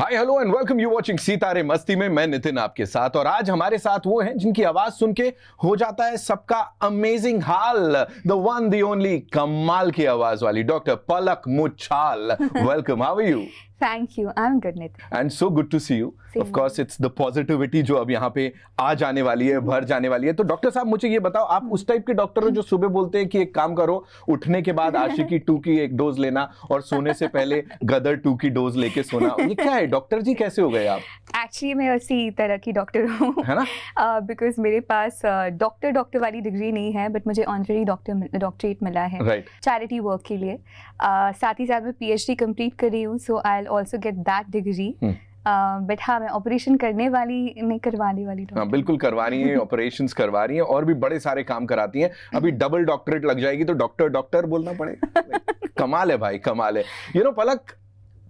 Hi hello and welcome you watching सितारे मस्ती में। मैं नितिन आपके साथ, और आज हमारे साथ वो हैं जिनकी आवाज सुन के हो जाता है सबका अमेजिंग हाल। द वन द ओनली कमाल की आवाज वाली doctor Palak Muchhal. Welcome, how are you? Thank you. I'm good, Nitin. And so good to see you. Same of course it's the positivity जो अब यहाँ पे आ जाने वाली है, भर जाने वाली है। तो डॉक्टर साहब मुझे ये बताओ, आप उस टाइप के डॉक्टर हो जो सुबह बोलते हैं कि एक काम करो, उठने के बाद आशिकी 2 की एक डोज लेना और सोने से पहले गदर 2 की डोज लेके सोना। ये क्या है डॉक्टर जी, कैसे हो गए आप? Actually, मैं उसी तरह की डॉक्टर हूँ, है ना? बिकॉज मेरे पास डॉक्टर वाली डिग्री नहीं है, बट मुझे ऑनररी डॉक्टरेट मिला है राइट। चैरिटी वर्क के लिए। साथ ही साथ मैं PhD कंप्लीट कर रही हूँ, so I will also get that degree. But हाँ, मैं ऑपरेशन करने वाली नहीं, करवाने वाली डॉक्टर। हाँ बिल्कुल करवा रही हैं, ऑपरेशंस करवा रही हैं और भी बड़े सारे काम कराती हैं। अभी डबल डॉक्टरेट लग जाएगी तो डॉक्टर बोलना पड़ेगा। कमाल है भाई, कमाल है। यू नो पलक,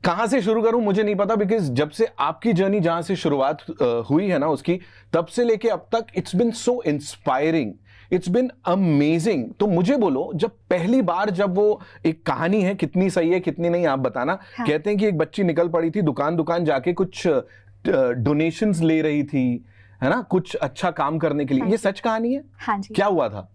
कहाँ से शुरू करूं मुझे नहीं पता, बिकॉज जब से आपकी जर्नी जहां से शुरुआत हुई है ना उसकी, तब से लेके अब तक it's been so inspiring, it's been amazing. तो मुझे बोलो, जब पहली बार जब वो एक कहानी है, कितनी सही है कितनी नहीं आप बताना। हाँ। कहते हैं कि एक बच्ची निकल पड़ी थी दुकान जाके, कुछ डोनेशंस ले रही थी, है ना, कुछ अच्छा काम करने के लिए। हाँ ये जी। सच कहानी है? हाँ जी। क्या हुआ था?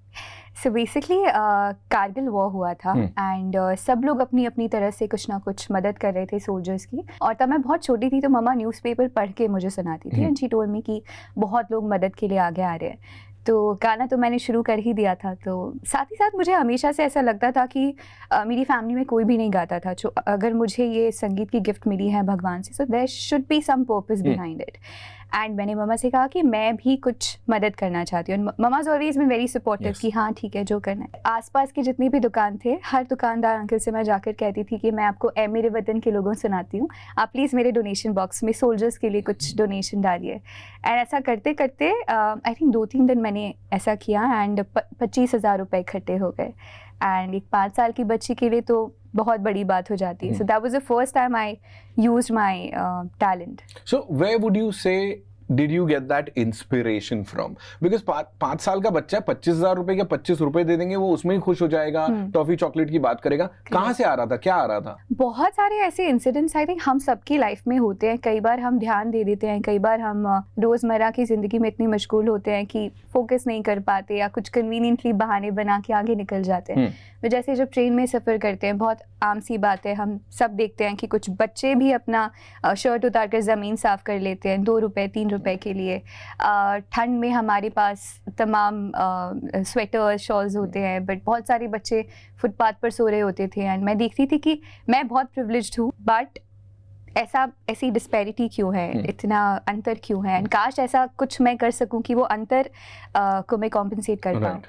सो बेसिकली कारगिल वॉर हुआ था एंड सब लोग अपनी अपनी तरह से कुछ ना कुछ मदद कर रहे थे सोल्जर्स की। और तब मैं बहुत छोटी थी, तो मम्मा न्यूज़पेपर पढ़ के मुझे सुनाती थी एंड शी टोल्ड मी कि बहुत लोग मदद के लिए आगे आ रहे हैं। तो गाना तो मैंने शुरू कर ही दिया था। तो साथ ही साथ मुझे हमेशा से ऐसा लगता था कि मेरी फैमिली में कोई भी नहीं गाता था। जो अगर मुझे ये संगीत की गिफ्ट मिली है भगवान से, so there should be some purpose behind it. And मैंने मम्मा से कहा कि मैं भी कुछ मदद करना चाहती हूँ। मम्मा ऑलवेज बीन वेरी सपोर्टिव कि हाँ ठीक है, जो करना है। आसपास के जितनी भी दुकान थे, हर दुकानदार अंकल से मैं जाकर कहती थी कि मैं आपको मेरे वतन के लोगों सुनाती हूँ, आप प्लीज़ मेरे डोनेशन बॉक्स में सोल्जर्स के लिए कुछ डोनेशन डालिए। एंड ऐसा करते करते आई थिंक 2-3 दिन मैंने ऐसा किया एंड 25,000 रुपये इकट्ठे हो गए। एंड एक 5 साल की बच्ची के लिए तो बहुत बड़ी बात हो जाती है। So that was the first time I used my talent. So where would you say did you get that inspiration from? Because 5 साल का बच्चा 25,000 रुपए के 25 रुपए दे देंगे, वो उसमें ही खुश हो जाएगा, टॉफी चॉकलेट की बात करेगा। कहाँ से आ रहा था, क्या आ रहा था? बहुत सारे ऐसे इंसिडेंट्स आई थिंक हम सबकी लाइफ में होते हैं। कई बार हम ध्यान दे देते हैं, कई बार हम रोजमर्रा की जिंदगी में इतनी मशगूल होते हैं कि फोकस नहीं कर पाते या कुछ कन्वीनियंटली बहाने बना के आगे निकल जाते हैं। तो जैसे जब ट्रेन में सफ़र करते हैं, बहुत आम सी बात है, हम सब देखते हैं कि कुछ बच्चे भी अपना शर्ट उतार कर ज़मीन साफ़ कर लेते हैं 2 रुपए 3 रुपए के लिए। ठंड में हमारे पास तमाम स्वेटर शॉल्स होते हैं, बट बहुत सारे बच्चे फुटपाथ पर सो रहे होते थे। एंड मैं देखती थी कि मैं बहुत प्रिविलेज्ड हूँ, बट ऐसी डिस्पैरिटी क्यों है, इतना अंतर क्यों है। एंड काश ऐसा कुछ मैं कर सकूं कि वो अंतर को मैं कॉम्पनसेट कर पाऊँ।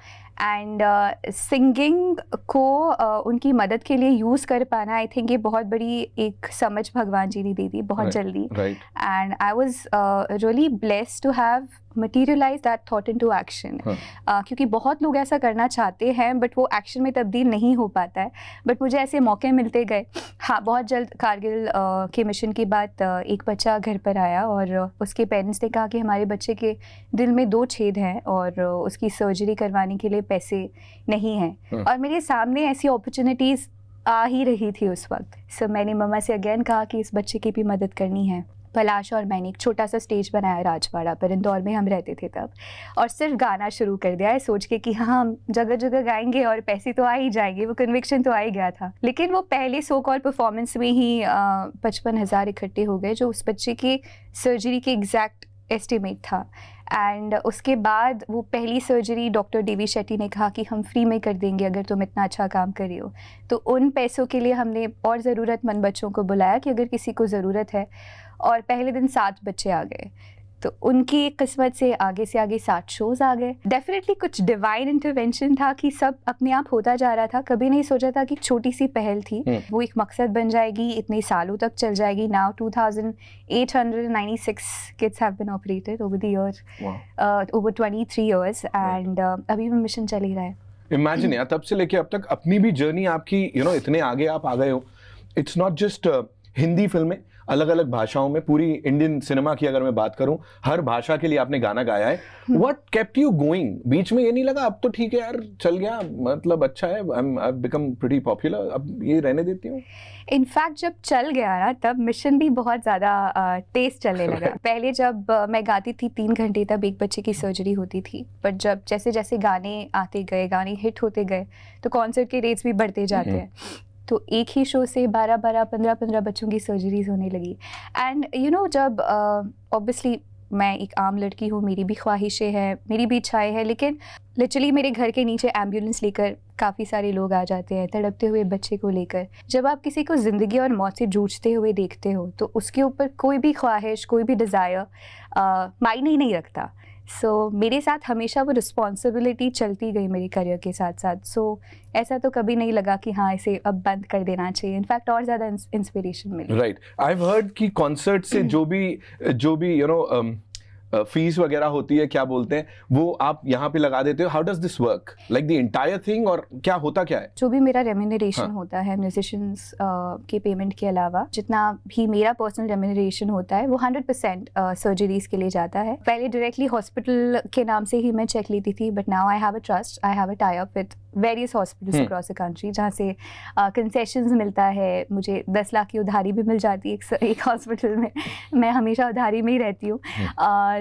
एंड सिंगिंग को उनकी मदद के लिए यूज़ कर पाना, आई थिंक ये बहुत बड़ी एक समझ भगवान जी ने दे दी बहुत जल्दी। And I was really blessed to have materialise that thought into action. क्योंकि बहुत लोग ऐसा करना चाहते हैं बट वो एक्शन में तब्दील नहीं हो पाता है, बट मुझे ऐसे मौके मिलते गए। हाँ, बहुत जल्द कारगिल के मिशन के बाद एक बच्चा घर पर आया और उसके पेरेंट्स ने कहा कि हमारे बच्चे के दिल में 2 छेद हैं और उसकी सर्जरी करवाने के लिए पैसे नहीं हैं। और मेरे सामने ऐसी अपॉर्चुनिटीज़ आ ही रही थी उस वक्त। सो मैंने मम्मा से अगेन कहा कि इस बच्चे की भी मदद करनी है। पलाश और मैंने एक छोटा सा स्टेज बनाया राजवाड़ा पर, इंदौर में हम रहते थे तब, और सिर्फ गाना शुरू कर दिया है सोच के कि हाँ हम जगह जगह गाएंगे और पैसे तो आ ही जाएंगे। वो कन्विक्शन तो आ ही गया था। लेकिन वो पहले सो कॉल परफॉर्मेंस में ही 55,000 इकट्ठे हो गए, जो उस बच्चे की सर्जरी के एग्जैक्ट एस्टिमेट था। एंड उसके बाद वो पहली सर्जरी डॉक्टर देवी शेट्टी ने कहा कि हम फ्री में कर देंगे अगर तुम इतना अच्छा काम कर रही हो। तो उन पैसों के लिए हमने और ज़रूरतमंद बच्चों को बुलाया कि अगर किसी को ज़रूरत है, और पहले दिन 7 बच्चे आ गए। तो उनकी किस्मत से आगे 7 शोज़ आ गए। डेफिनेटली कुछ डिवाइन इंटरवेंशन था कि सब अपने आप होता जा रहा था। कभी नहीं सोचा था कि छोटी सी पहल थी वो एक मकसद बन जाएगी, इतने सालों तक चल जाएगी। Now 2,896 kids have been operated over the year, over 23 years, and अभी भी मिशन चल ही रहा है। इमेजिन यार, तब से लेके अब तक अपनी भी जर्नी आपकी, इतने आगे आप आ गए हो। इट्स नॉट जस्ट हिंदी फिल्में, अलग अलग भाषाओं में, पूरी इंडियन सिनेमा की अगर मैं बात करूं, हर भाषा के लिए आपने गाना गाया है. What kept you going? बीच में ये नहीं लगा अब तो ठीक है यार, चल गया, मतलब अच्छा है, आई बिकम प्रीटी पॉपुलर, अब ये रहने देती हूँ? इनफैक्ट जब चल गया ना, तब मिशन भी बहुत ज़्यादा तेज चलने लगा. पहले जब मैं गाती थी 3 घंटे, तब एक बच्चे की सर्जरी होती थी. बट जब जैसे जैसे गाने आते गए, गाने हिट होते गए, तो कॉन्सर्ट के रेट्स भी बढ़ते जाते हैं. तो एक ही शो से 12-12, 15-15 बच्चों की सर्जरीज होने लगी. एंड यू नो, जब ऑब्वियसली मैं एक आम लड़की हूँ, मेरी भी ख्वाहिशें हैं, मेरी भी इच्छाएं हैं, लेकिन लिटरली मेरे घर के नीचे एम्बुलेंस लेकर काफ़ी सारे लोग आ जाते हैं तड़पते हुए बच्चे को लेकर. जब आप किसी को ज़िंदगी और मौत से जूझते हुए देखते हो, तो उसके ऊपर कोई भी ख्वाहिश, कोई भी डिज़ायर मायने ही नहीं रखता. सो मेरे साथ हमेशा वो रिस्पॉन्सिबिलिटी चलती गई मेरे करियर के साथ साथ. सो ऐसा तो कभी नहीं लगा कि हाँ इसे अब बंद कर देना चाहिए. इनफैक्ट और ज़्यादा इंस्पिरेशन मिली. राइट. आई हैव हर्ड कि कॉन्सर्ट से जो भी यू नो फीस वगैरह होती है, क्या बोलते हैं, वो आप यहाँ पे लगा देते हो. How does this work, like the entire thing, और क्या होता क्या है? जो भी मेरा रेम्यूनरेशन होता है म्यूजिशियंस के पेमेंट के अलावा, जितना भी मेरा पर्सनल रेम्यूनरेशन होता है, वो 100% सर्जरीज के लिए जाता है. पहले डायरेक्टली हॉस्पिटल के नाम से ही मैं चेक लेती थी, but now I have a trust, I have a tie up with various hospitals across the country, जहाँ से कंसेशंस मिलता है. मुझे 10 लाख की उधारी भी मिल जाती है एक हॉस्पिटल में. मैं हमेशा उधारी में ही रहती हूँ.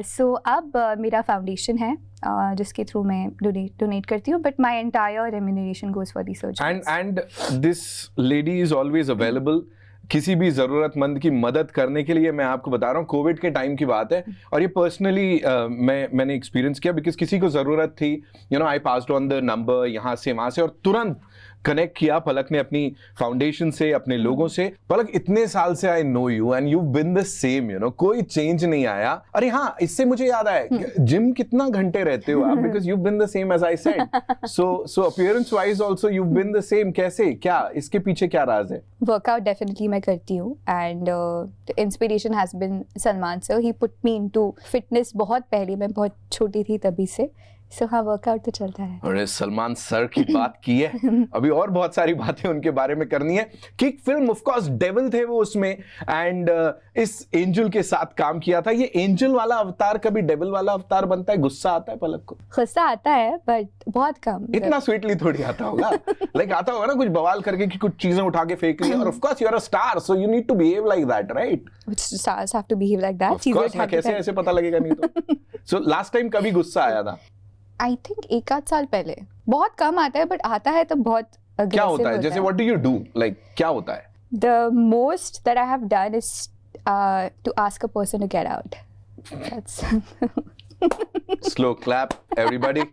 सो अब मेरा फाउंडेशन है जिसके थ्रू मैं डोनेट करती हूँ, but my entire remuneration goes for the surgery. And this lady is always available किसी भी जरूरतमंद की मदद करने के लिए. मैं आपको बता रहा हूँ, कोविड के टाइम की बात है, और ये पर्सनली मैंने एक्सपीरियंस किया, बिकॉज किसी को जरूरत थी, you know, I passed on the number यहाँ से वहां से, और तुरंत कनेक्ट किया पलक ने अपनी फाउंडेशन से, अपने लोगों से. पलक, इतने साल से I know you and you been the same, you know, कोई चेंज नहीं आया. अरे हाँ, इससे मुझे याद आया, जिम कितना घंटे रहते हो आप, because you been the same age I said. So appearance wise also you been the same. कैसे, क्या इसके पीछे क्या राज है? वर्कआउट डेफिनेटली मैं करती हूँ, and the inspiration has been Salman sir. He put me into fitness बहुत पहले, मैं बहुत छोटी थी तभी से. सो हाँ, वर्कआउट तो चलता है. अरे सलमान सर की बात की है, अभी और बहुत सारी बातें उनके बारे में करनी है. Kick film, of course devil थे वो उसमें, एंड इस एंजल के साथ काम किया था. ये एंजल वाला अवतार कभी डेविल वाला अवतार बनता है? गुस्सा आता है पलक को? गुस्सा आता है, बट बहुत कम. इतना स्वीटली थोड़ी आता होगा. लाइक आता होगा ना कुछ बवाल करके कि कुछ चीजें उठा के फेंक लिया, और of course you are a star, so you need to behave like that, right? Stars have to behave like that. Of course, कैसे ऐसे पता लगेगा नहीं तो. सो लास्ट टाइम कभी गुस्सा आया था? आई थिंक 1-8 साल पहले. बहुत कम आता है, बट आता है तो बहुत aggressive. क्या होता है? जैसे what do you do, like क्या होता है? The most that I have done is to ask a person to get out. That's slow clap everybody.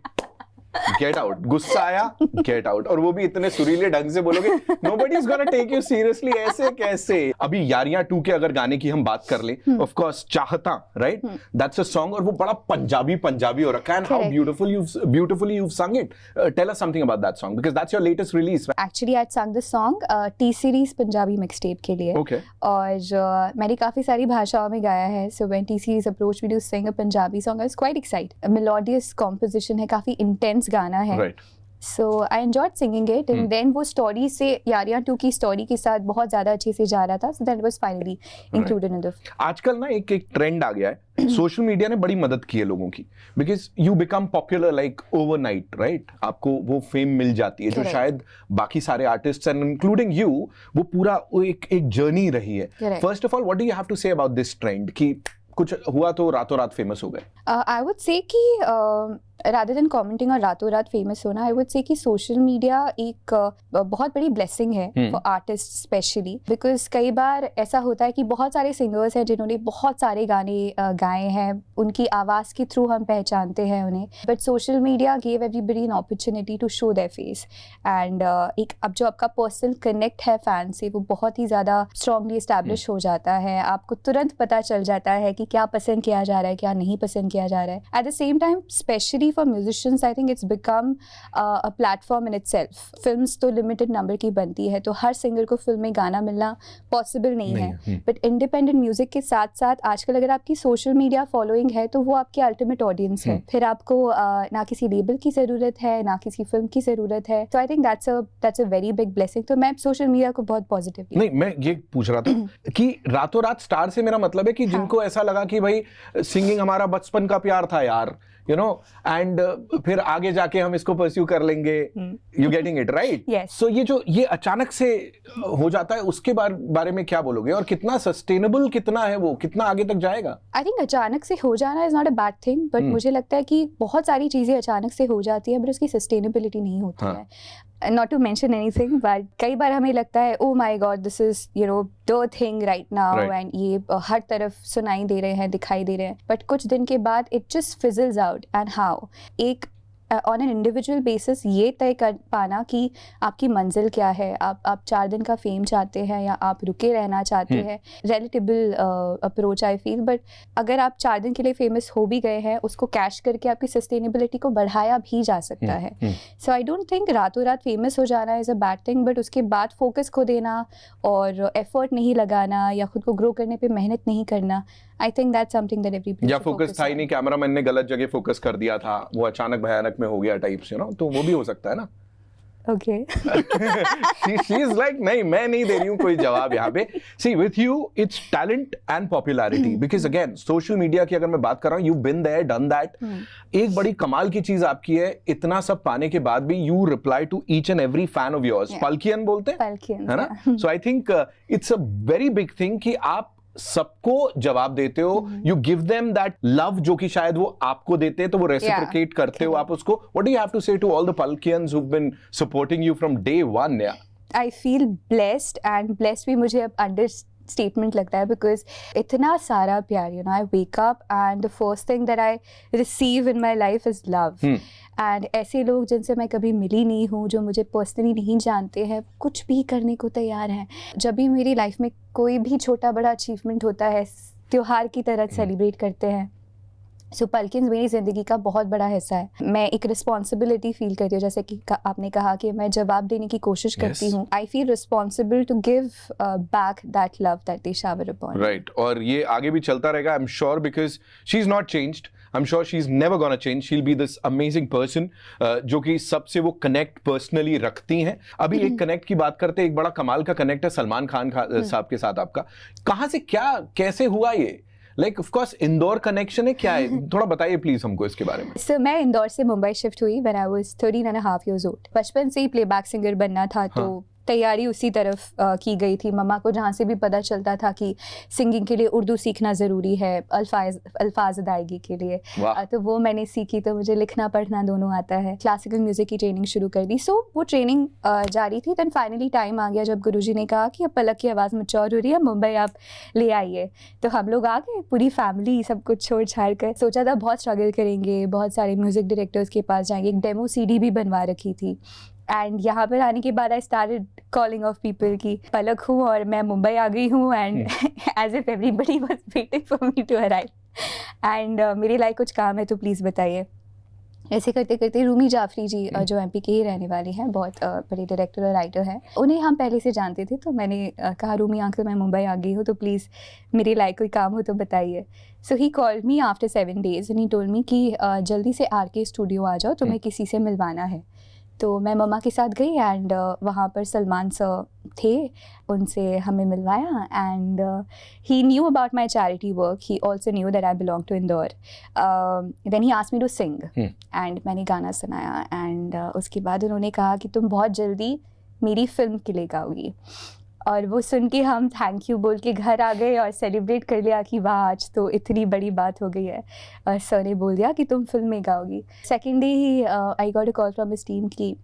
Get out. गुस्सा आया, गेट आउट. और वो भी इतने सुरीले ढंग से बोलोगे, nobody is gonna take you seriously. ऐसे कैसे? अभी यारियां 2 के अगर गाने की हम बात कर ले, ऑफ कोर्स चाहता, राइट, दैट्स अ सॉन्ग, और वो बड़ा पंजाबी हो रखा है. And how beautifully you've sung it. Tell us something about that song, because that's your latest release, right? Actually I sung the song T series Punjabi mixtape के लिए. Okay. और मैंने काफी सारी भाषाओं में गाया है. So when T series approached me to sing a Punjabi song, I was quite excited. A melodious composition है, काफी intense गाना है. Right. So I enjoyed singing it, and then वो story से यारियां 2 की story के साथ बहुत ज़्यादा अच्छे से जा रहा था. So that was finally included in the. आजकल ना एक ट्रेंड आ गया है, सोशल मीडिया ने बड़ी मदद की है लोगों की, because you become popular like overnight, right? आपको वो फेम मिल जाती है जो शायद बाकी सारे आर्टिस्ट एंड इंक्लूडिंग यू, वो पूरा एक जर्नी रही है. First of all, what do you have to say about this trend कि कुछ हुआ तो रातों रात फेमस हो गए? आई वुड से कि rather than commenting और रातों रात फेमस होना, आई वुड से कि सोशल मीडिया एक बहुत बड़ी ब्लेसिंग है फॉर आर्टिस्ट स्पेशली. बिकॉज कई बार ऐसा होता है कि बहुत सारे सिंगर्स हैं जिन्होंने बहुत सारे गाने गाए हैं, उनकी आवाज़ के थ्रू हम पहचानते हैं उन्हें, but social media gave everybody an opportunity to show their face. And एक अब जो आपका पर्सनल कनेक्ट है फैन से, वो बहुत ही ज़्यादा स्ट्रांगली इस्टेब्लिश हो जाता है. आपको तुरंत पता चल जाता है कि क्या पसंद किया जा रहा है, क्या नहीं पसंद किया जा रहा है. Eight the same time specially especially for musicians, I think it's become a platform in itself. Films तो limited number की बनती है, तो हर सिंगर को फिल्म में गाना मिलना पॉसिबल नहीं है. बट इंडिपेंडेंट म्यूजिक के साथ साथ आजकल अगर आपकी सोशल मीडिया फॉलोइंग है तो वो आपकी अल्टीमेट ऑडियंस है. फिर आपको ना किसी लेबल की ज़रूरत है, ना किसी फिल्म की ज़रूरत है. तो I think that's a very big blessing. तो मैं सोशल मीडिया को बहुत पॉजिटिव. नहीं, मैं ये पूछ रहा था कि रातों रात स्टार से मेरा मतलब है कि जिनको ऐसा लगा कि भाई सिंगिंग हमारा बचपन का प्यार था यार, यू नो, एंड फिर आगे जाके हम इसको परस्यू कर लेंगे. You getting it right? Yes. सो ये अचानक से हो जाता है, उसके बारे में क्या बोलोगे, और कितना सस्टेनेबल कितना है वो, कितना आगे तक जाएगा? आई थिंक अचानक से हो जाना is not a bad thing, but मुझे लगता है कि बहुत सारी चीज़ें अचानक से हो जाती हैं बट उसकी सस्टेनेबिलिटी नहीं होती है. Not to mention anything, but कई बार हमें लगता है oh my god this is the thing right now, and ये हर तरफ सुनाई दे रहे हैं, दिखाई दे रहे हैं, बट कुछ दिन के बाद it just fizzles out. And how एक ऑन एन इंडिविजुअल बेसिस ये तय कर पाना कि आपकी मंजिल क्या है, आप 4 दिन का फेम चाहते हैं या आप रुके रहना चाहते हैं, relatable approach I feel. But अगर आप 4 दिन के लिए फेमस हो भी गए हैं, उसको कैश करके आपकी सस्टेनेबिलिटी को बढ़ाया भी जा सकता है. सो आई डोंट थिंक रातों रात फेमस हो जाना is a bad thing, but उसके बाद फोकस खो देना और एफर्ट नहीं लगाना या खुद को ग्रो करने पे मेहनत नहीं करना, I think that's something that everybody. या फोकस था ही नहीं, कैमरामैन ने गलत जगह फोकस कर दिया था, वो अचानक भयानक में हो गया टाइप्स, यू नो, तो वो भी हो सकता है ना. Okay. she is like, नहीं, मैं नहीं दे रही हूँ कोई जवाब यहाँ पे. See, with you, it's talent and popularity. Because again, social media की अगर मैं बात कर रहा हूँ, you've been there, done that. एक बड़ी कमाल की चीज आपकी है, इतना सब पाने के बाद भी you reply to each and every fan of yours. Palkian बोलते हैं, Palkian, है ना? So I think it's a very big thing कि आप सबको जवाब देते हो. You give them that love जो कि शायद वो आपको देते हैं, तो वो रेसिप्रोकेट करते हो आप उसको. What do you have to say to all the Palakians who have been supporting you from day one? Yeah I feel blessed, and blessed भी मुझे अब अंडर स्टेटमेंट लगता है, बिकॉज इतना सारा प्यार, I wake up and the first thing that I receive in my life is love. And ऐसे लोग जिनसे मैं कभी मिली नहीं हूँ, जो मुझे पर्सनली नहीं जानते हैं, कुछ भी करने को तैयार हैं. जब भी मेरी लाइफ में कोई भी छोटा बड़ा अचीवमेंट होता है, त्योहार की तरह सेलिब्रेट करते हैं. सो पल्किन्स मेरी ज़िंदगी का बहुत बड़ा हिस्सा है. मैं एक रिस्पॉन्सिबिलिटी फील करती हूँ, जैसे कि आपने कहा कि मैं जवाब देने की कोशिश करती हूँ. I feel responsible to give back that love that they shower upon. Right, और ये आगे भी चलता रहेगा, I am sure, because she is not changed. I'm sure she's never gonna change. She'll be this amazing person जो कि सबसे वो कनेक्ट पर्सनली रखती हैं. अभी एक कनेक्ट की बात करते हैं, एक बड़ा कमाल का कनेक्ट है सलमान खान साहब के साथ आपका. कहाँ से, क्या, कैसे हुआ ये? Like of course Indore connection है, क्या है, थोड़ा बताइए प्लीज हमको इसके बारे में. सर मैं इंदौर से मुंबई शिफ्ट हुई when I was 13.5 years old. बचपन से ही प्लेबैक सिंगर बनना था, तो तैयारी उसी तरफ की गई थी. मम्मा को जहाँ से भी पता चलता था कि सिंगिंग के लिए उर्दू सीखना ज़रूरी है, अल्फाज अदायगी के लिए, तो वो मैंने सीखी. तो मुझे लिखना पढ़ना दोनों आता है. क्लासिकल म्यूज़िक की ट्रेनिंग शुरू कर दी. सो वो ट्रेनिंग जारी थी. दैन फाइनली टाइम आ गया जब गुरुजी ने कहा कि अब पलक की आवाज़ मैच्योर हो रही है, मुंबई आप ले आइए. तो हम लोग आ गए, पूरी फैमिली, सब कुछ छोड़ छाड़ कर. सोचा था बहुत स्ट्रगल करेंगे, बहुत सारे म्यूज़िक डायरेक्टर्स के पास जाएंगे. एक डेमो CD भी बनवा रखी थी. एंड यहाँ पर आने के बाद I started calling of people की पलक हूँ और मैं मुंबई आ गई हूँ, and as if everybody was waiting for me to arrive. And मेरे लाइक कुछ काम है तो प्लीज़ बताइए. ऐसे करते करते रूमी जाफरी जी जो MP के ही रहने वाली हैं, बहुत बड़े डायरेक्टर और राइटर हैं, उन्हें हम पहले से जानते थे. तो मैंने कहा रूमी अंकल मैं मुंबई आ गई हूँ, तो प्लीज़ मेरे लाइक कोई काम हो तो बताइए. So he called me after 7 days and he told me कि जल्दी से RK स्टूडियो आ जाओ, तुम्हें किसी से मिलवाना है. तो मैं मम्मा के साथ गई एंड वहाँ पर सलमान सर थे, उनसे हमें मिलवाया. And he knew about my charity work, he also knew that I belong to Indore. Then he asked me to sing and मैंने गाना सुनाया. एंड उसके बाद उन्होंने कहा कि तुम बहुत जल्दी मेरी फिल्म के लिए गाओगी. और वो सुन के हम थैंक यू बोल के घर आ गए और सेलिब्रेट कर लिया कि वाह आज तो इतनी बड़ी बात हो गई है. और सर ने बोल दिया कि तुम फिल्म में गाओगी. सेकेंड डे ही I got a call from his team कि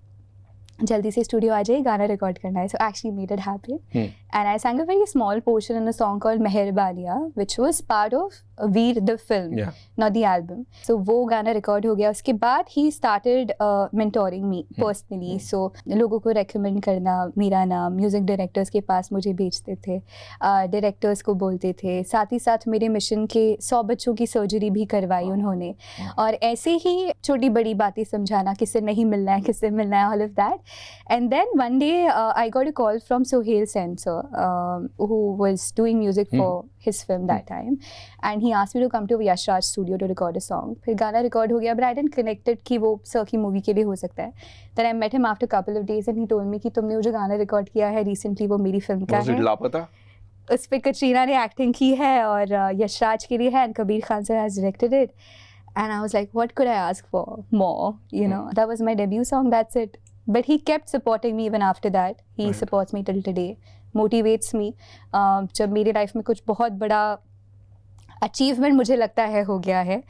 जल्दी से स्टूडियो आ जाइए, गाना रिकॉर्ड करना है. So actually made it happen. And I sang a very small portion in a song called Meherbaniya, which was part of Veer the film, not the album. So वो गाना record हो गया. उसके बाद he started mentoring me personally. So लोगों को recommend करना, मेरा नाम म्यूजिक डायरेक्टर्स के पास मुझे भेजते थे, डायरेक्टर्स को बोलते थे. साथ ही साथ मेरे मिशन के 100 बच्चों की सर्जरी भी करवाई उन्होंने. और ऐसे ही छोटी बड़ी बातें समझाना, किससे नहीं मिलना है, किससे मिलना है, all of that. And then one day I got a call from Sohail Sen sir, who was doing music for his film that time, and he asked me to come to Yash Raj studio to record a song. फिर गाना record हो गया, but I didn't connect it कि वो sir की movie के लिए हो सकता है. Then I met him after a couple of days and he told me कि तुमने जो गाना रिकॉर्ड किया है recently वो मेरी फिल्म का है. लापता उस पे कटरीना ने एक्टिंग की है और यश राज के लिए है, and Kabir Khan sir has directed it. And I was like, what could I ask for more? You know, that was my debut song, that's it. But he kept supporting me even after that. He supports me till today, motivates me. जब मेरी life में कुछ बहुत बड़ा achievement मुझे लगता है हो गया है,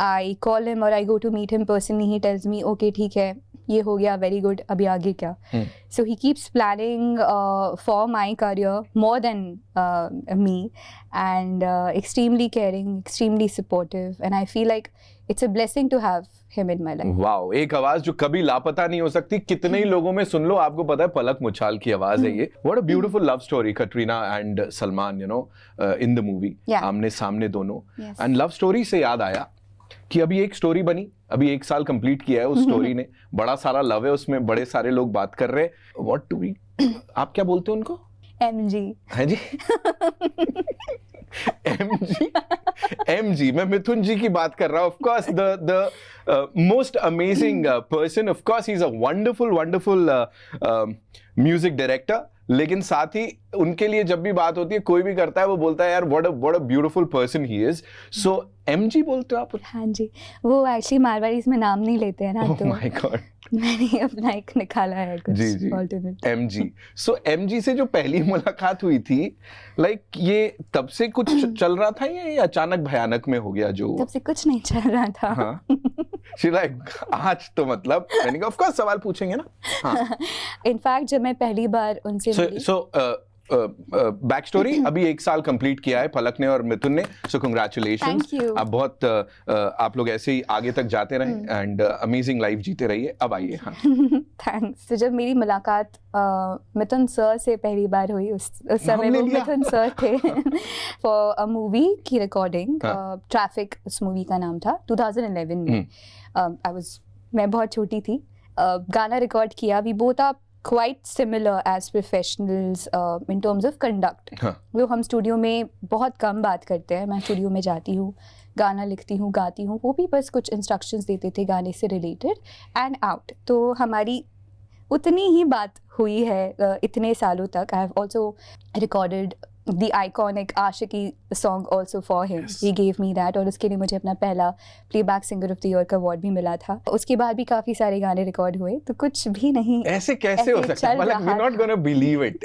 I call him or I go to meet him personally. He tells me, okay, ठीक है, ये हो गया, very good, अभी आगे क्या? So he keeps planning for my career more than me, and extremely caring, extremely supportive, and I feel like it's a blessing to have him in my life. Wow, एक आवाज जो कभी लापता नहीं हो सकती. कितने ही लोगों में सुन लो, आपको पता है पलक मुछाल की आवाज है ये. What a beautiful love story, Katrina and Salman, you know, in the movie. आमने सामने दोनों. And love story से याद आया कि अभी एक स्टोरी बनी, अभी 1 साल कंप्लीट किया है उस स्टोरी ने. बड़ा सारा लव है उसमें, बड़े सारे लोग बात कर रहे हैं. व्हाट डू वी, आप क्या बोलते हो उनको? MG. है जी. MG, मैं मिथुन जी की बात कर रहा हूँ. Of course the most amazing person. Of course he is a wonderful music director. लेकिन साथ ही उनके लिए जब भी बात होती है, कोई भी करता है, वो बोलता है यार what a beautiful person he is. So MG बोलते हो आप? हाँ जी, वो एक्चुअली मारवाड़ी में नाम नहीं लेते हैं ना, तो माय गॉड, मैंने अपना एक निकाला है कुछ. जी alternate. MG. सो MG से जो पहली मुलाकात हुई थी, लाइक ये तब से कुछ चल रहा था या ये अचानक भयानक में हो गया? जो तब से कुछ नहीं चल रहा था. हाँ. She like, आज तो मतलब मैंने कहा ऑफ कोर्स सवाल पूछेंगे ना. हाँ. इनफैक्ट जब मैं पहली बार उनसे मिली, बैक स्टोरी, अभी 1 साल कंप्लीट किया है पलक ने और मिथुन ने. सो कंग्रेचुलेशंस. आप बहुत आप लोग ऐसे ही आगे तक जाते रहें एंड अमेजिंग लाइफ जीते रहिए. अब आइए. हाँ. थैंक्स. तो जब मेरी मुलाकात मिथुन सर से पहली बार हुई, उस समय वो मिथुन सर थे फॉर अ मूवी की रिकॉर्डिंग. ट्रैफिक उस मूवी का नाम था. 2011 में मैं बहुत छोटी थी. गाना रिकॉर्ड किया. We both are quite similar as professionals in terms of conduct. वो हम स्टूडियो में बहुत कम बात करते हैं. मैं स्टूडियो में जाती हूँ, गाना लिखती हूँ, गाती हूँ. वो भी बस कुछ इंस्ट्रक्शंस देते थे गाने से रिलेटेड एंड आउट. तो हमारी उतनी ही बात हुई है इतने सालों तक. I have also recorded the iconic Aashiki song also for him. Yes. He gave me that, और उसके लिए मुझे अपना पहला Playback Singer of the Year का अवार्ड भी मिला था. उसके बाद भी काफी सारे गाने रिकॉर्ड हुए. तो कुछ भी नहीं, ऐसे कैसे हो सकता है? मतलब we're not gonna believe it.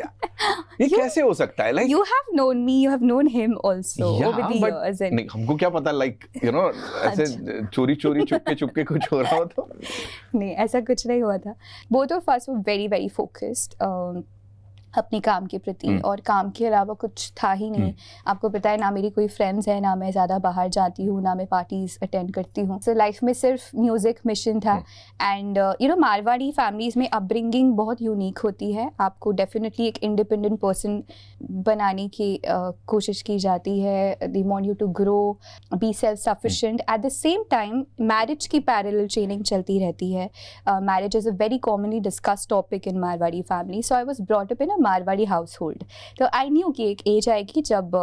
ये कैसे हो सकता है? Like you have known me, you have known him also over the years. नहीं, हमको क्या पता, like you know, ऐसे चोरी चुपके कुछ हो रहा हो तो. नहीं, ऐसा कुछ नहीं हुआ था. Both of us were very very focused अपने काम के प्रति, और काम के अलावा कुछ था ही नहीं. आपको पता है, ना मेरी कोई फ्रेंड्स है, ना मैं ज़्यादा बाहर जाती हूँ, ना मैं पार्टीज अटेंड करती हूँ. सो लाइफ में सिर्फ म्यूज़िक मिशन था. And you know, Marwari families में अपब्रिंगिंग बहुत यूनिक होती है. आपको डेफिनेटली एक इंडिपेंडेंट पर्सन बनाने की कोशिश की जाती है. They want you to grow, be self sufficient. At the same time marriage की पैरेलल ट्रेनिंग चलती रहती है. Marriage is a very commonly discuss topic in Marwari family. So I was brought up in Marwari household. तो I new कि एक as आएगी जब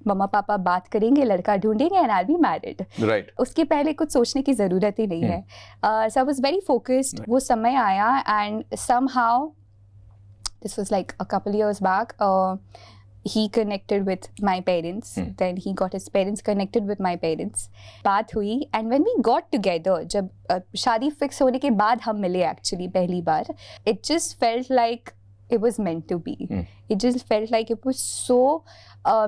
मम्मा पापा बात करेंगे, लड़का ढूंढेंगे and I be married. Right. उसके पहले कुछ सोचने की ज़रूरत ही नहीं है. सो आई वाज वेरी फोकस्ड. वो समय आया and somehow this was like a couple years back. He connected with my parents. Then he got his parents connected with my parents. बात हुई and when we got together, जब शादी fix होने के बाद हम मिले एक्चुअली पहली बार, it just felt like it was meant to be. It just felt like it was so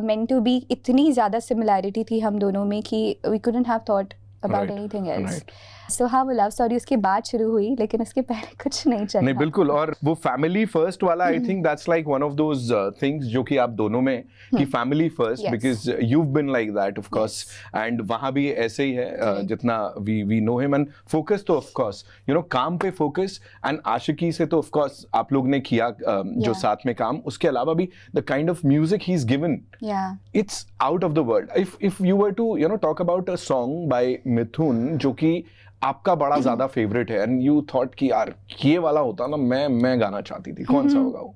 meant to be. इतनी ज़्यादा similarity थी हम दोनों में कि we couldn't have thought about Right, anything else. right. So हाँ, वो लव स्टोरी उसके बाद शुरू हुई, लेकिन उसके पहले कुछ नहीं चला. नहीं बिल्कुल, और वो फैमिली फर्स्ट वाला I think that's like one of those things जो कि आप दोनों में कि family first, Yes. Because you've been like that of course, and वहाँ भी ऐसे ही है जितना we know him, and focus तो of course you know काम पे focus, and आशिकी से तो of course आप लोग ने किया जो Yeah. साथ में काम, उसके अलावा भी the kind of music he's given, Yeah. it's out of the world. If you were to you know talk about a song by मिथुन जो कि आपका बड़ा ज्यादा फेवरेट है, एंड यू थॉट कि यार ये वाला होता ना, मैं गाना चाहती थी, कौन सा होगा वो?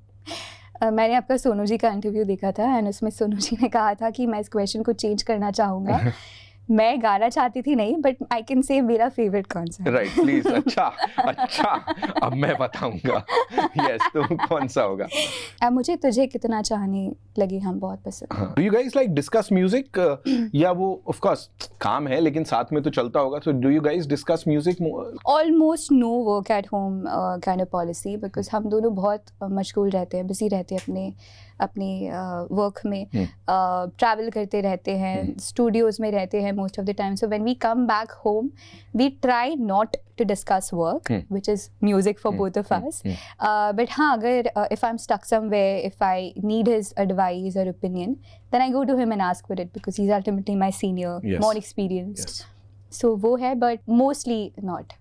मैंने आपका सोनू जी का इंटरव्यू देखा था, एंड उसमें सोनू जी ने कहा था कि मैं इस क्वेश्चन को चेंज करना चाहूँगा. मैं गाना चाहती थी नहीं, बट आई कैन से मेरा फेवरेट कौन सा है. Right please. अच्छा अब मैं बताऊंगा. यस, तो कौन सा होगा? अब मुझे तुझे कितना चाहने लगी हम बहुत पसंद. Do you guys like discuss music, या वो ऑफ कोर्स काम है लेकिन साथ में तो चलता होगा, so do you guys discuss music? Almost no work at home kind of policy, because हम दोनों बहुत मशगूल रहते हैं, बिजी रहते हैं अपने वर्क में, ट्रैवल करते रहते हैं, स्टूडियोज में रहते हैं most of the time. So when we come back home we try not to discuss work, which is music for both of us. But हाँ, अगर if I am stuck somewhere, if I need his advice और opinion, then I go to him and ask for it, because he is ultimately my senior, Yes. More experienced. So वो है, but mostly not.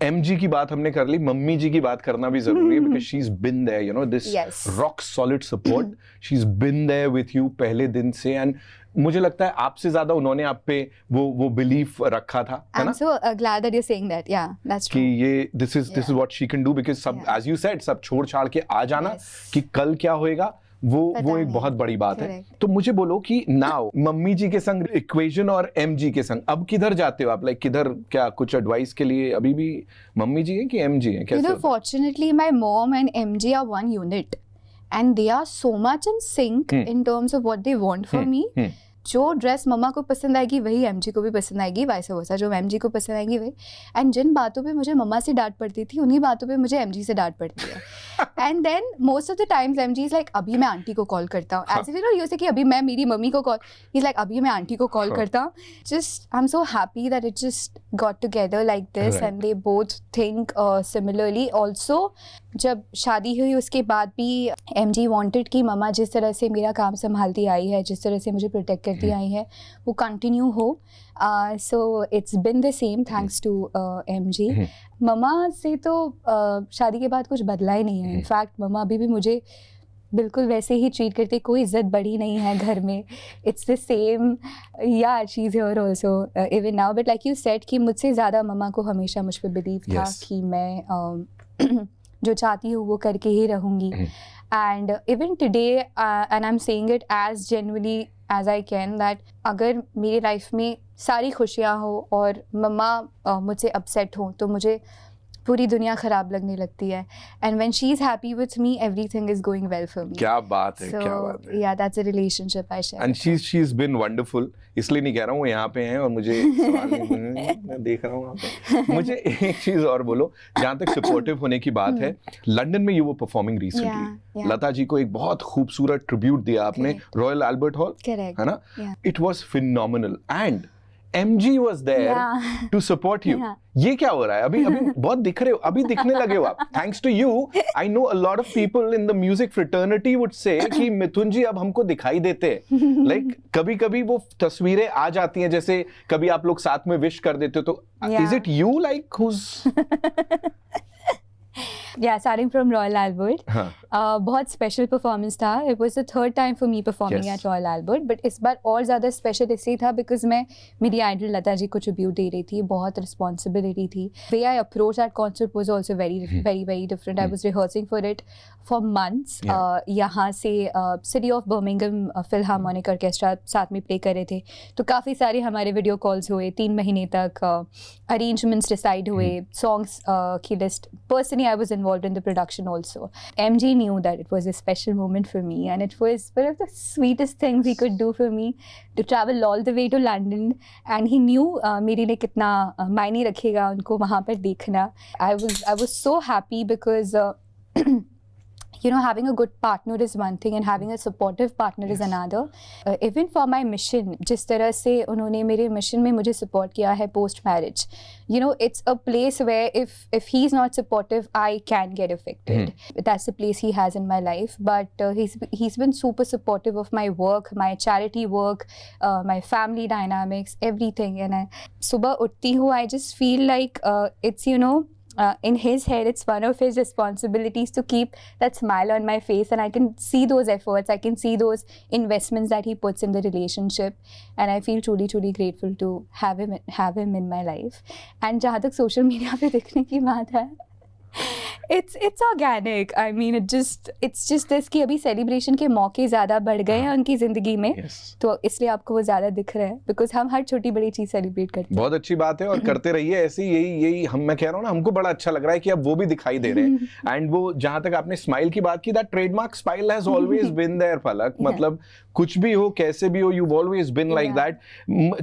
MG की बात हमने कर ली, mummy जी की बात करना भी जरूरी है, because she is been there, you know, this Yes. Rock solid support. She is been there with you पहले दिन से, एंड मुझे लगता है आपसे ज्यादा उन्होंने आप पे वो बिलीफ रखा था, है I'm ना, so glad that you're saying that. Yeah, that's कि true. ये this is what she can do, because सब Yeah. एज यू सेड सब छोड़ छाड़ के आ जाना Yes. कि कल क्या होएगा, वो पता एक नहीं. बहुत बड़ी बात है. Correct. तो मुझे बोलो कि नाउ मम्मी जी के संग इक्वेशन और MG के संग अब किधर जाते हो आप? लाइक किधर, क्या कुछ एडवाइस के लिए अभी भी मम्मी जी है कि MG है, You कैसे know, होता है? fortunately, my mom and MG are one unit, and they are so much in sync in terms of what they want from me. जो ड्रेस मम्मा को पसंद आएगी वही MG को भी पसंद आएगी, वाइस वर्सा. जो MG को पसंद आएगी वही. एंड जिन बातों पे मुझे मम्मा से डांट पड़ती थी, उन्हीं बातों पे मुझे MG से डांट पड़ती है. And then most of the times MG is like, अभी मैं आंटी को कॉल करता हूँ. एज इफ यू नो, यूँ से कि अभी मैं मेरी मम्मी को कॉल, इज लाइक अभी मैं आंटी को कॉल करता हूँ. Just I am so happy that it just got together like this, Right. And they both think similarly. Also जब शादी हुई उसके बाद भी MG वांटेड कि मम्मा जिस तरह से मेरा काम संभालती आई है, जिस तरह से मुझे प्रोटेक्ट करती आई है, वो कंटिन्यू हो. So it's been the same thanks to MG. मम्मा से तो शादी के बाद कुछ बदला ही नहीं है. इनफैक्ट मम्मा अभी भी मुझे बिल्कुल वैसे ही ट्रीट करते, कोई इज्जत बढ़ी नहीं है घर में. It's the same. Yeah she is here also even now, but like you said कि मुझसे ज़्यादा मम्मा को हमेशा मुझ पर बिलीव था Yes. कि मैं जो चाहती हूँ वो करके ही रहूँगी. And even today, and I am saying it as genuinely as I can, that अगर मेरी लाइफ में सारी खुशियाँ हो और मम्मा मुझसे अपसेट हो तो मुझे पूरी दुनिया ख़राब लगने लगती है. And when she is happy with me, everything is going well for me. क्या बात है, क्या बात है. Yeah that's a relationship I share. And she is been wonderful. इसलिए नहीं कह रहा हूँ वो यहाँ पे हैं और मुझे सवाल नहीं, मैं देख रहा हूँ वहाँ पे. मुझे एक चीज और बोलो, जहाँ तक सपोर्टिव होने की बात है, लंदन में यू वो performing recently, yeah. Lata ji को एक बहुत खूबसूरत ट्रिब्यूट दिया आपने रॉयल एल्बर्ट हॉल, Correct. है ना? Yeah. It was phenomenal, and MG was there Yeah. to support you. Yeah. ये क्या हो रहा है? अभी बहुत दिख रहे हो, अभी दिखने लगे हो आप. Thanks to you, I know a lot of people in the music fraternity would say कि मिथुन जी अब हमको दिखाई देते हैं. Like कभी-कभी वो तस्वीरें आ जाती हैं, जैसे कभी आप लोग साथ में विश कर देते हो, तो Yeah. is it you like who's? Yeah, starting from Royal Albert. हाँ. बहुत स्पेशल परफॉर्मेंस था. It was the third time for me performing Yes. At Royal Albert, but इस बार और ज़्यादा स्पेशल इसलिए था बिकॉज मैं मेरी आइडल लता जी को ट्रिब्यूट दे रही थी. बहुत रिस्पॉन्सिबिलिटी थी. Way I approach that concert was also very very very different. I was rehearsing for it for months. यहाँ से City of Birmingham Philharmonic Orchestra साथ में प्ले कर रहे थे, तो काफ़ी सारे हमारे वीडियो कॉल्स हुए. 3 महीने तक अरेंजमेंट्स डिसाइड हुए, सॉन्ग्स की list. Personally I was involved in the production also. MG knew that it was a special moment for me, and it was one of the sweetest things he could do for me, to travel all the way to London, and he knew मेरे लिए कितना मायने रखेगा उनको वहाँ पर देखना. I was so happy because you know, having a good partner is one thing and having a supportive partner is another. Even for my mission, जिस तरह से उन्होंने मेरे mission में मुझे support किया है post marriage, you know, it's a place where if he's not supportive, I can get affected. That's the place he has in my life. But he's been super supportive of my work, my charity work, my family dynamics, everything. And सुबह उठती हूँ, I just feel like it's, you know, in his head, it's one of his responsibilities to keep that smile on my face, and I can see those efforts, I can see those investments that he puts in the relationship, and I feel truly, truly grateful to have him in my life. And जहाँ तक social media पे दिखने की बात है, it's organic. I mean, it's just this कि अभी celebration के मौके ज़्यादा बढ़ गए हैं उनकी ज़िंदगी में, तो इसलिए आपको वो ज़्यादा दिख रहा है, because हम हर छोटी बड़ी चीज़ सेलिब्रेट करते हैं. बहुत अच्छी बात है और करते रहिए ऐसे. यही मैं कह रहा हूँ ना, हमको बड़ा अच्छा लग रहा है कि अब वो भी दिखाई दे रहे हैं. एंड वो जहाँ तक आपने स्माइल की बात की, that trademark smile has always been there Palak. मतलब कुछ भी हो, कैसे भी हो, you've always been like that.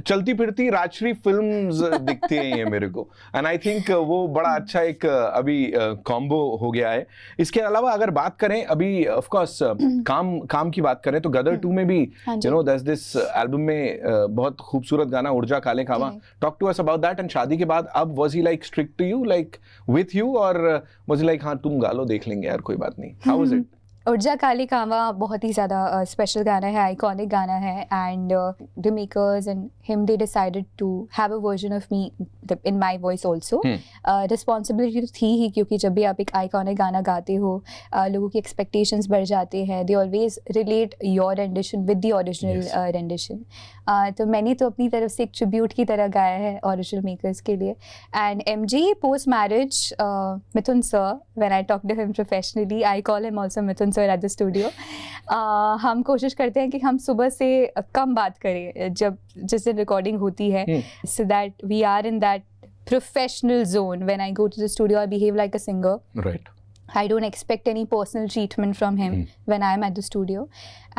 चलती फिरती राजश्री फिल्म्स दिखती हैं ये मेरे को. एंड आई थिंक वो बड़ा अच्छा एक अभी कॉम्बो हो गया है. इसके अलावा अगर बात करें अभी, ऑफ कोर्स काम की बात करें तो गदर 2 में भी, you know, there's this album में बहुत खूबसूरत गाना उर्जा काले खावा. Talk to us about that. And शादी के बाद अब was he like strict to you, like with you, और वाज ही लाइक हाँ तुम गा लो, देख लेंगे यार, कोई बात नहीं? How was it? उर्जा काली कावा बहुत ही ज़्यादा स्पेशल गाना है, आइकॉनिक गाना है. And the makers and him, they decided to have a version of me in my voice also. Responsibility तो थी ही, क्योंकि जब भी आप एक आइकॉनिक गाना गाते हो, लोगों की एक्सपेक्टेशंस बढ़ जाते हैं. They always relate your rendition with the original rendition. तो मैंने तो अपनी तरफ से एक ट्रिब्यूट की तरह गाया है ओरिजिनल मेकर्स के लिए. And MG post marriage, Mithun sir, when I talk to him professionally, I call him also Mithun sir at the studio. हम कोशिश करते हैं कि हम सुबह से कम बात करें जब जिस दिन रिकॉर्डिंग होती है, so that we are in that professional zone. When I go to the studio, I behave like a singer. Right. I don't expect any personal treatment from him when I'm at the studio.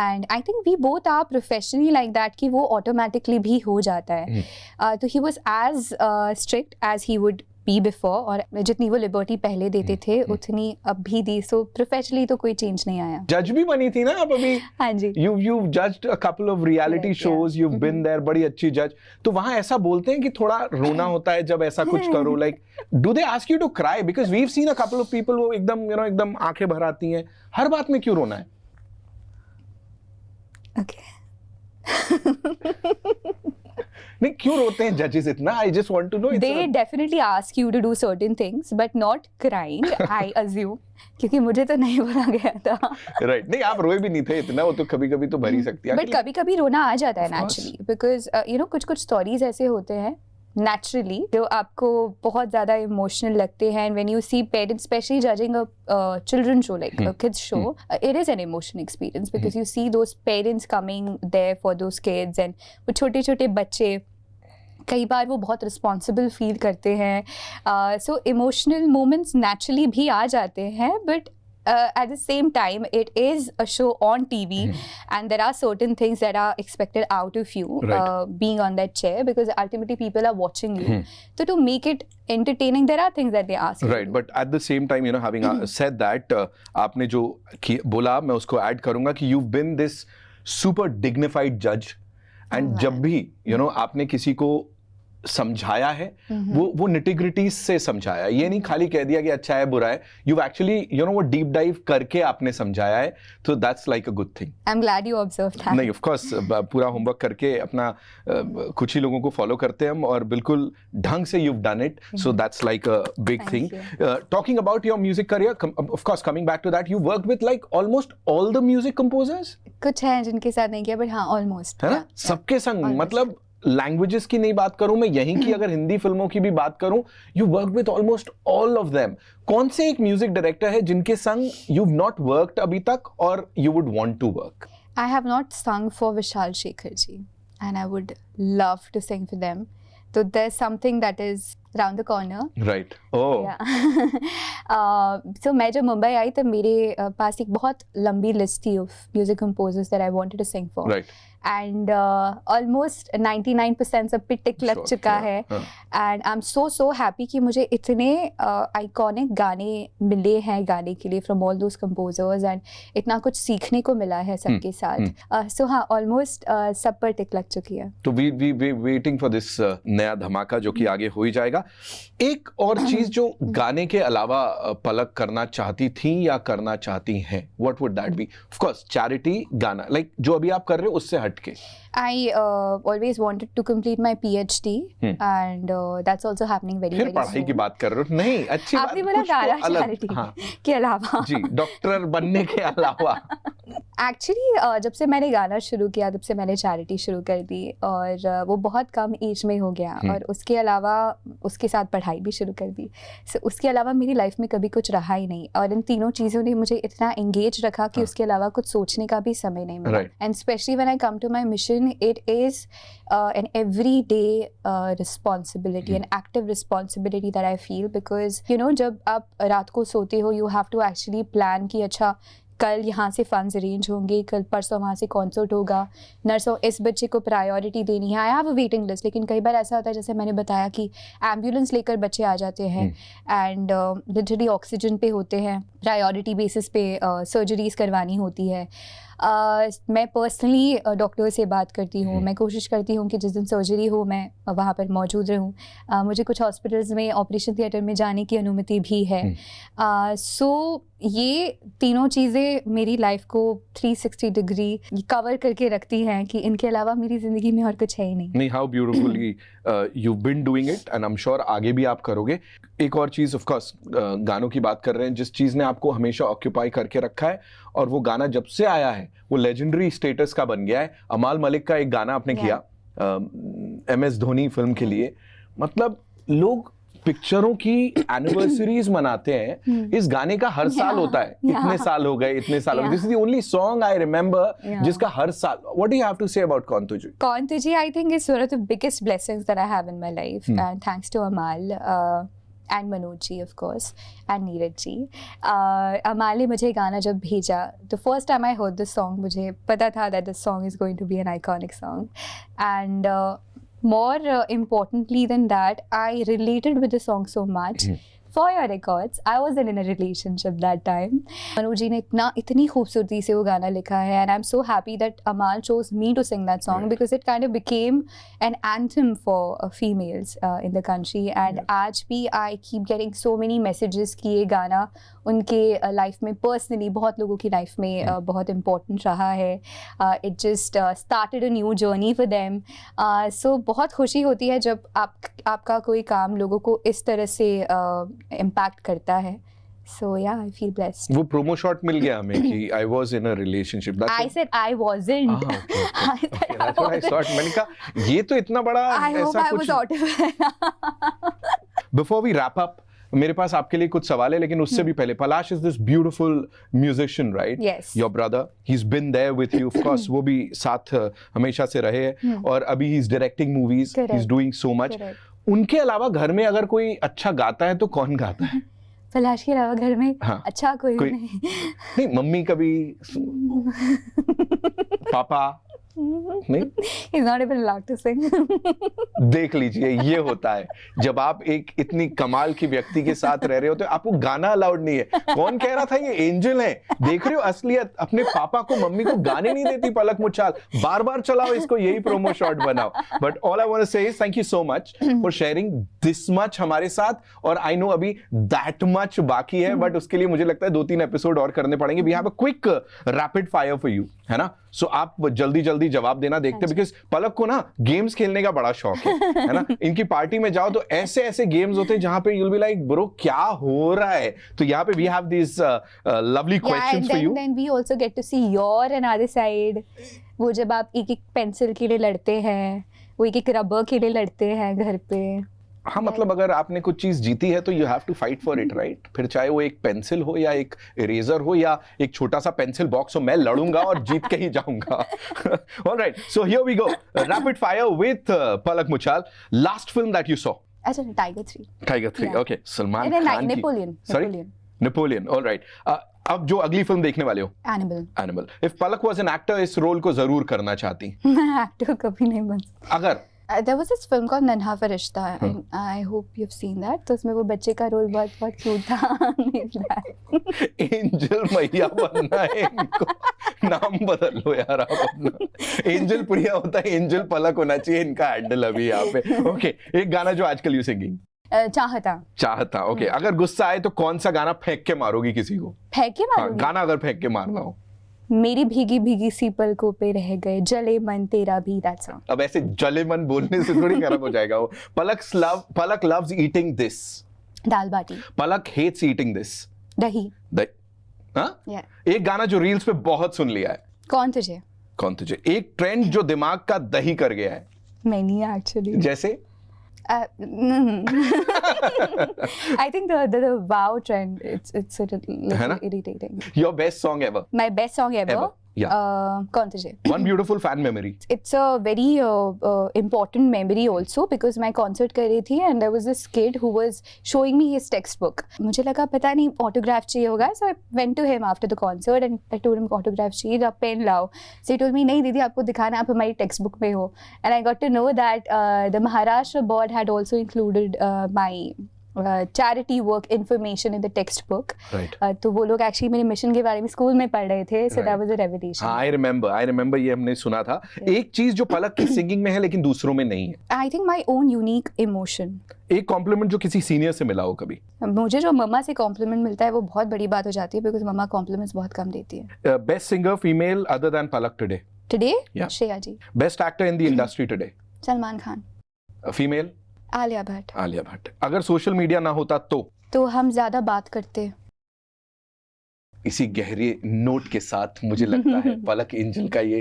And I think we both are professionally like that कि वो automatically भी हो जाता है. तो he was as strict as he would be before, और जितनी वो लिबर्टी पहले देते थे उतनी अब भी दी. So professionally तो कोई चेंज नहीं आया. जज भी बनी थी ना आप अभी? हाँ जी. You've judged a couple of reality shows. You've been there. बड़ी अच्छी जज. तो वहाँ ऐसा बोलते हैं कि थोड़ा रोना होता है जब ऐसा कुछ करो. Like, do they ask you to cry? Because we've seen a couple of people वो एकदम, you know, एकदम आंखें भर आती हैं. हर बात में क्यों रोना है? Okay. नहीं, क्यों रोते हैं जजेस इतना? I just want to know. They definitely ask you to do certain things, but not crying, I assume. क्योंकि मुझे तो नहीं बोला गया था. Right. नहीं, आप रोए भी नहीं थे इतना, वो तो कभी-कभी तो भर ही सकती है. But कभी-कभी रोना आ जाता है naturally, because you know, कुछ stories ऐसे होते हैं naturally जो आपको बहुत ज़्यादा emotional लगते हैं. And when you see parents, especially judging a children show, like a kids show, it is an emotional experience, because you see those parents coming there for those kids, and वो छोटे-छोटे बच्चे कई बार वो बहुत responsible feel करते हैं. So emotional moments naturally भी आ जाते हैं, but at the same time, it is a show on TV, and there are certain things that are expected out of you, being on that chair, because ultimately people are watching you. So to make it entertaining, there are things that they ask. Right, but at the same time, you know, having said that, आपने जो बोला मैं उसको add करूँगा कि you've been this super dignified judge, and जब भी, you know, आपने किसी को समझाया है, वो निटिग्रिटीज से समझाया. ये नहीं खाली कह दिया कि अच्छा है बुरा है. यू एक्चुअली, यू नो, वो डीप डाइव करके आपने समझाया है. तो that's like a good thing. I am glad you observed that. नहीं, ऑफ कोर्स पूरा होमवर्क करके अपना कुछ ही लोगों को फॉलो करते हैं हम, और बिल्कुल ढंग से you done it. So that's like a big thing. Talking about your music career, of course coming back to that, you work with like almost all the music composers. कुछ हैं जिनके साथ नहीं किया, बट हाँ ऑलमोस्ट है ना, सबके संग. मतलब लैंग्वेजेस की नहीं बात करूं मैं, यहीं की अगर हिंदी फिल्मों की भी बात करूं, you work with almost all of them. कौन से एक म्यूजिक डायरेक्टर है जिनके संग यू नॉट वर्कड अभी तक और you would want to work? I have not sung for Vishal Shekhar ji, and I would love to sing for them. So there's something that is around the corner. Right. Oh. Yeah. So मैं जब मुंबई आई तब मेरे पास एक बहुत लंबी लिस्ट थी of music composers that I wanted to sing for. Right. And almost 99% सब पे टिक लग चुका है. And I am so happy कि मुझे इतने आइकॉनिक गाने मिले हैं गाने के लिए from all those composers, and इतना कुछ सीखने को मिला है सबके साथ. सो हाँ, ऑलमोस्ट सब पर टिक लग चुकी है. तो वी वेटिंग फॉर दिस नया धमाका जो कि आगे हो ही जाएगा. एक और चीज जो गाने के अलावा पलक करना चाहती थी या करना चाहती हैं, what would that be? Of course charity, गाना, लाइक जो अभी आप कर रहे हो उससे हटके. I always wanted to complete my PhD and that's also happening very फिर पढ़ाई की बात कर रहे हो? नहीं, अच्छी बात. आपने बोला गाना चैरिटी के अलावा. जी, डॉक्टर बनने के अलावा. एक्चुअली जब से मैंने गाना शुरू किया तब से मैंने चैरिटी शुरू कर दी, और वो बहुत कम एज में हो गया, और उसके अलावा उसके साथ पढ़ाई भी शुरू कर दी. So, उसके अलावा मेरी लाइफ में कभी कुछ रहा ही नहीं, और इन तीनों चीज़ों ने मुझे इतना एंगेज रखा कि उसके अलावा कुछ सोचने का भी समय नहीं मिला. And specially when I come to my mission, it is an everyday responsibility, an active responsibility that I feel, because you know जब आप रात को सोते हो you have to actually plan कि अच्छा कल यहाँ से फंड्स अरेंज होंगे, कल परसों वहाँ से कॉन्सर्ट होगा, नर्सों इस बच्चे को प्रायोरिटी देनी है. I have a waiting list. लेकिन कई बार ऐसा होता है, जैसे मैंने बताया, कि एम्बुलेंस लेकर बच्चे आ जाते हैं एंड लिटरली ऑक्सीजन पे होते हैं, प्रायोरिटी बेसिस पे सर्जरीज करवानी होती है. मैं पर्सनली डॉक्टर से बात करती हूँ. मैं कोशिश करती हूँ कि जिस दिन सर्जरी हो मैं वहाँ पर मौजूद रहूँ. मुझे कुछ हॉस्पिटल्स में ऑपरेशन थिएटर में जाने की अनुमति भी है. सो ये तीनों चीज़ें मेरी लाइफ को 360 डिग्री कवर करके रखती हैं कि इनके अलावा मेरी ज़िंदगी में और कुछ है ही नहीं. नहीं, how beautifully you been doing it, and I am sure आगे भी आप करोगे. एक और चीज़, ऑफ कोर्स गानों की बात कर रहे हैं, जिस चीज़ ने आपको हमेशा ऑक्यूपाई करके रखा है, और वो गाना जब से आया है वो लेजेंडरी स्टेटस का बन गया है. अमाल मलिक का एक गाना आपने किया MS धोनी फिल्म के लिए. मतलब लोग पिक्चरों की एनिवर्सरीज मनाते हैं, इस गाने का हर साल होता है. इतने साल हो गए, इतने साल हो गए. This is the only song I remember जिसका हर साल. What do you have to say about कौन तुझे? कौन तुझे, I think is one of the biggest blessings that I have in my life, and thanks to Amaal and Manoj ji, of course, and Neeraj ji. Amal ने मुझे गाना जब भेजा, the first time I heard this song, मुझे पता था that this song is going to be an iconic song, and more importantly than that, I related with the song so much. For your records, I wasn't in a relationship that time. Manoj ji ने इतनी खूबसूरती से वो गाना लिखा है, and I'm so happy that Amal chose me to sing that song, because it kind of became an anthem for females in the country. And आज भी I keep getting so many messages कि ये गाना उनके life में personally बहुत लोगों की लाइफ में बहुत इम्पोर्टेंट रहा है. It just started a new journey for them. So बहुत खुशी होती है जब आपका कोई काम लोगों को इस तरह से इम्पैक्ट करता है. So yeah, I feel blessed. वो प्रोमो शॉट मिल गया हमें कि I was in a relationship. I said I wasn't. Okay. That's what I thought. मैंने कहा ये तो इतना बड़ा I hope ऐसा I was कुछ. audible. Before we wrap up, मेरे पास आपके लिए कुछ सवाल है, लेकिन उससे भी पहले, पलाश is this beautiful musician, right? Yes. Your brother, he's been there with you, of course. वो भी साथ हमेशा से रहे हैं, और अभी he's directing movies. Correct. He's doing so much. Correct. उनके अलावा घर में अगर कोई अच्छा गाता है तो कौन गाता है? पलाश के अलावा घर में हाँ. अच्छा कोई नहीं. नहीं, मम्मी कभी, पापा नहीं? He's not even allowed to sing. देख लीजिए, ये होता है जब आप एक इतनी कमाल की व्यक्ति के साथ रह रहे हो तो आपको गाना अलाउड नहीं है. कौन कह रहा था ये एंजल है? देख रहे हो असलियत. अपने पापा को, मम्मी को गाने नहीं देती पलक मुछाल. बार बार चलाओ इसको, यही प्रोमो शॉट बनाओ. But all I want to say is thank you so much for sharing this much हमारे साथ. और आई नो अभी दैट मच बाकी है, बट उसके लिए मुझे लगता है 2-3 एपिसोड और करने पड़ेंगे. We have a quick rapid fire for you, है ना? सो आप जल्दी जल्दी जवाब देना देखते हैं, बिकॉज पलक को ना गेम्स खेलने का बड़ा शौक है ना? इनकी पार्टी में जाओ तो ऐसे ऐसे गेम्स होते हैं जहां पे you'll be like ब्रो क्या हो रहा है. तो यहाँ पे we have these lovely questions for you. Then we also get to see your another side. वो जब आप एक एक पेंसिल के लिए लड़ते हैं, वो एक एक रबर के लिए लड़ते हैं घर पे. हाँ, मतलब अगर आपने कुछ चीज जीती है तो you have to fight for it, right? फिर चाहे वो एक पेंसिल हो या एक इरेजर हो या एक छोटा सा पेंसिल बॉक्स हो, मैं लड़ूंगा और जीत के ही जाऊंगा. Alright, so here we go. Rapid fire with Palak Muchhal. Last film that you saw? अच्छा, Tiger 3. Tiger 3. Okay. Salman Khan की. नेपोलियन. Sorry? नेपोलियन. ऑलराइट. अब जो अगली फिल्म देखने वाले हो, Animal. Animal. If Palak was an actor, इस रोल को जरूर करना चाहती। मैं एक्टर कभी नहीं बन। अगर There was this film called नन्हा फरिश्ता, and I hope you've seen that. तो उसमें वो बच्चे का रोल बहुत बहुत क्यूट था। एंजल मैया बनना है इनको, नाम बदल लो यार आप अपना। एंजल प्रिया होता है, एंजल पलक होना चाहिए इनका हैंडल अभी यहाँ पे। ओके, एक गाना जो आजकल यू सिंगिंग। चाहता। ओके, अगर गुस्सा आए तो कौन सा गाना फेंक के मारोगी किसी को? फेंक के हाँ, मारूंगी। गाना अगर फेंक के मारना हो। मेरी भीगी भीगी सी पलकों पे रह गए जले मन तेरा भी, that song। अब ऐसे जले मन बोलने से थोड़ी खराब हो जाएगा वो। पलक loves eating this। Dal baati. Palak hates eating this। दही। हाँ? Yeah। एक गाना जो रील्स पे बहुत सुन लिया है। कौन तुझे? कौन तुझे? एक ट्रेंड जो दिमाग का दही कर गया है। मैंने एक्चुअली। जैसे? I think the wow trend, it's a है ना? little irritating. Your best song ever? My best song ever? Yeah. कौन तुझे? One beautiful fan memory. It's a very important memory also because मैं concert कर रही थी and there was this kid who was showing me his textbook. मुझे लगा पता नहीं autograph चाहिए होगा, so I went to him after the concert and I told him autograph चाहिए, आप पेन लाओ। So he told me नहीं दीदी आपको दिखाना, आप हमारी textbook में हो। And I got to know that the Maharashtra board had also included my charity work information in the textbook। Right. तो वो लोग एक्चुअली मेरे मिशन के बारे में स्कूल में पढ़ रहे थे, so that was a revelation। हाँ, I remember ये हमने सुना था। एक चीज जो पलक की सिंगिंग में है लेकिन दूसरों में नहीं है। I think my own unique emotion। एक कॉम्प्लीमेंट जो किसी सीनियर से मिला हो कभी? मुझे जो मम्मा से कॉम्प्लीमेंट मिलता है वो बहुत बड़ी बात हो जाती है बिकॉज मम्मा कॉम्प्लीमेंट्स बहुत कम देती है। Best singer female other than Palak today? Today? Yeah. Shreya ji. Best actor in the industry today? Salman Khan. Female? Alia Bhatt. Alia Bhatt. अगर सोशल मीडिया ना होता तो हम ज्यादा बात करते। इसी गहरे नोट के साथ मुझे लगता है पलक एंजल का ये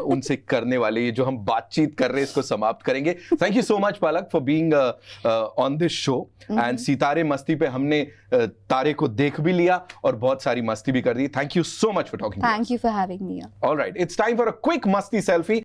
उनसे करने वाले ये जो हम बातचीत कर रहे हैं इसको समाप्त करेंगे। Thank you so much Palak for being on this show and सितारे मस्ती पे हमने तारे को देख भी लिया और बहुत सारी मस्ती भी कर दी। Thank you so much for talking. Thank you for having me. Alright, it's time for a quick मस्ती सेल्फी।